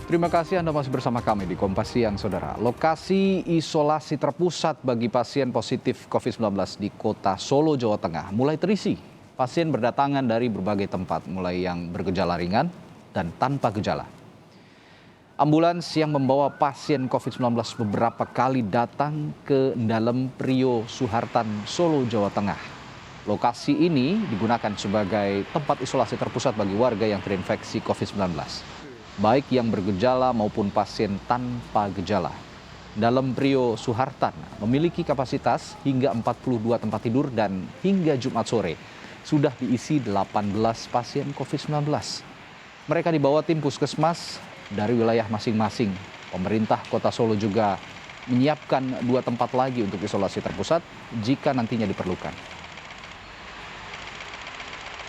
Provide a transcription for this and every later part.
Terima kasih Anda masih bersama kami di Kompas Siang, Saudara. Lokasi isolasi terpusat bagi pasien positif COVID-19 di kota Solo, Jawa Tengah mulai terisi. Pasien berdatangan dari berbagai tempat, mulai yang bergejala ringan dan tanpa gejala. Ambulans yang membawa pasien COVID-19 beberapa kali datang ke dalam Prio Suhartan, Solo, Jawa Tengah. Lokasi ini digunakan sebagai tempat isolasi terpusat bagi warga yang terinfeksi COVID-19. Baik yang bergejala maupun pasien tanpa gejala. Dalam Prio Suhartan memiliki kapasitas hingga 42 tempat tidur dan hingga Jumat sore sudah diisi 18 pasien COVID-19. Mereka dibawa tim puskesmas dari wilayah masing-masing. Pemerintah Kota Solo juga menyiapkan 2 tempat lagi untuk isolasi terpusat jika nantinya diperlukan.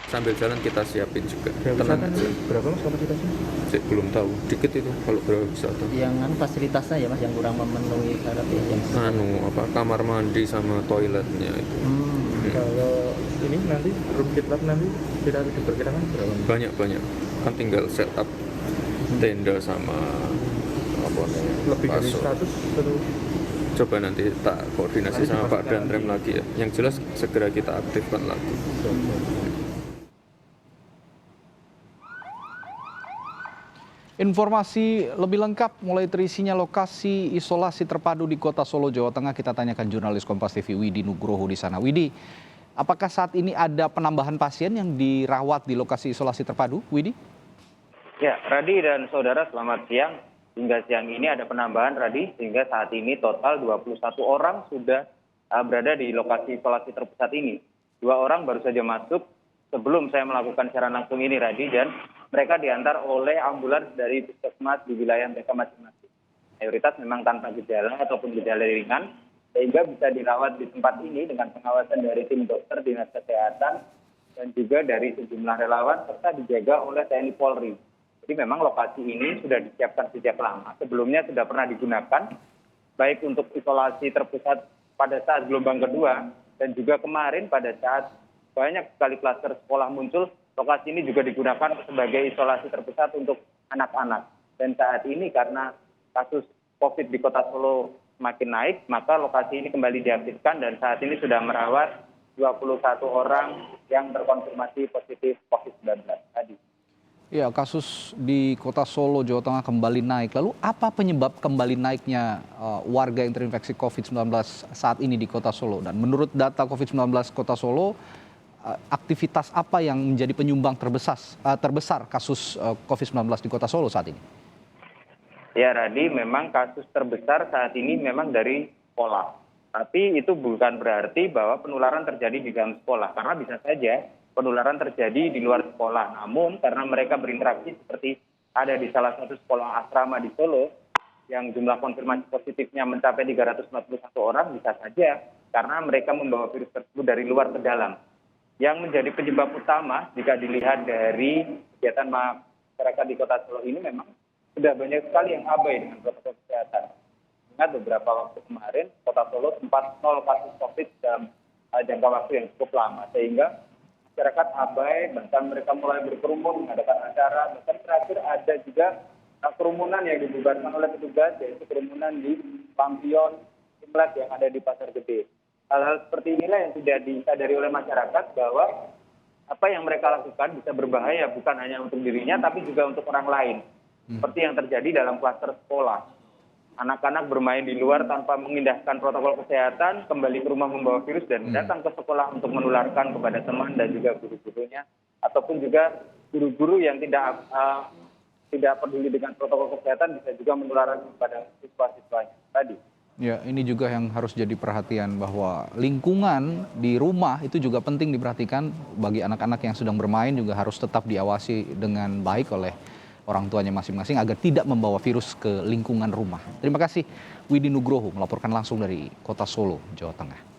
Sambil jalan kita siapin juga. Tenang aja. Berapa mas kapasitasnya? Saya belum tahu. Dikit itu kalau berwisata. Yang fasilitasnya ya mas yang kurang memenuhi syarat ya. Kamar mandi sama toiletnya itu. Kalau ini nanti room kit lab nanti kita diperkirakan berapa? Banyak. Kan tinggal setup tenda sama Lebih dari 100 atau? Coba nanti tak koordinasi sama Pak Danrem lagi ya. Yang jelas segera kita aktifkan lagi. Informasi lebih lengkap mulai terisinya lokasi isolasi terpadu di Kota Solo, Jawa Tengah kita tanyakan jurnalis Kompas TV Widi Nugroho di sana. Widi, apakah saat ini ada penambahan pasien yang dirawat di lokasi isolasi terpadu, Widi? Ya, Radi dan saudara selamat siang. Hingga siang ini ada penambahan Radi, sehingga saat ini total 21 orang sudah berada di lokasi isolasi terpusat ini. 2 orang baru saja masuk sebelum saya melakukan siaran langsung ini Radi, dan mereka diantar oleh ambulans dari puskesmas di wilayah mereka masing-masing. Mayoritas memang tanpa gejala ataupun gejala ringan, sehingga bisa dirawat di tempat ini dengan pengawasan dari tim dokter, dinas kesehatan, dan juga dari sejumlah relawan, serta dijaga oleh TNI Polri. Jadi memang lokasi ini sudah disiapkan sejak lama. Sebelumnya sudah pernah digunakan, baik untuk isolasi terpusat pada saat gelombang kedua, dan juga kemarin pada saat banyak sekali klaster sekolah muncul, lokasi ini juga digunakan sebagai isolasi terpusat untuk anak-anak. Dan saat ini karena kasus COVID di Kota Solo semakin naik, maka lokasi ini kembali diaktifkan dan saat ini sudah merawat 21 orang yang terkonfirmasi positif COVID-19 tadi. Ya, kasus di Kota Solo, Jawa Tengah kembali naik. Lalu apa penyebab kembali naiknya warga yang terinfeksi COVID-19 saat ini di Kota Solo? Dan menurut data COVID-19 Kota Solo, aktivitas apa yang menjadi penyumbang terbesar kasus COVID-19 di Kota Solo saat ini? Ya Radi, memang kasus terbesar saat ini memang dari sekolah. Tapi itu bukan berarti bahwa penularan terjadi di dalam sekolah. Karena bisa saja penularan terjadi di luar sekolah. Namun karena mereka berinteraksi seperti ada di salah satu sekolah asrama di Solo, yang jumlah konfirmasi positifnya mencapai 341 orang, bisa saja karena mereka membawa virus tersebut dari luar ke dalam. Yang menjadi penyebab utama jika dilihat dari kegiatan masyarakat di Kota Solo ini memang sudah banyak sekali yang abai dengan protokol kesehatan. Ingat beberapa waktu kemarin Kota Solo sempat 0 kasus COVID dalam jangka waktu yang cukup lama, sehingga masyarakat abai, bahkan mereka mulai berkerumun mengadakan acara, bahkan terakhir ada juga kerumunan yang dibubarkan oleh petugas, yaitu kerumunan di Lampion Imlek yang ada di Pasar Gede. Hal-hal seperti inilah yang tidak disadari oleh masyarakat bahwa apa yang mereka lakukan bisa berbahaya bukan hanya untuk dirinya tapi juga untuk orang lain. Seperti yang terjadi dalam klaster sekolah. Anak-anak bermain di luar tanpa mengindahkan protokol kesehatan, kembali ke rumah membawa virus dan datang ke sekolah untuk menularkan kepada teman dan juga guru-gurunya. Ataupun juga guru-guru yang tidak peduli dengan protokol kesehatan bisa juga menularkan kepada siswa-siswanya tadi. Ya, ini juga yang harus jadi perhatian bahwa lingkungan di rumah itu juga penting diperhatikan bagi anak-anak yang sedang bermain juga harus tetap diawasi dengan baik oleh orang tuanya masing-masing agar tidak membawa virus ke lingkungan rumah. Terima kasih Widi Nugroho melaporkan langsung dari Kota Solo, Jawa Tengah.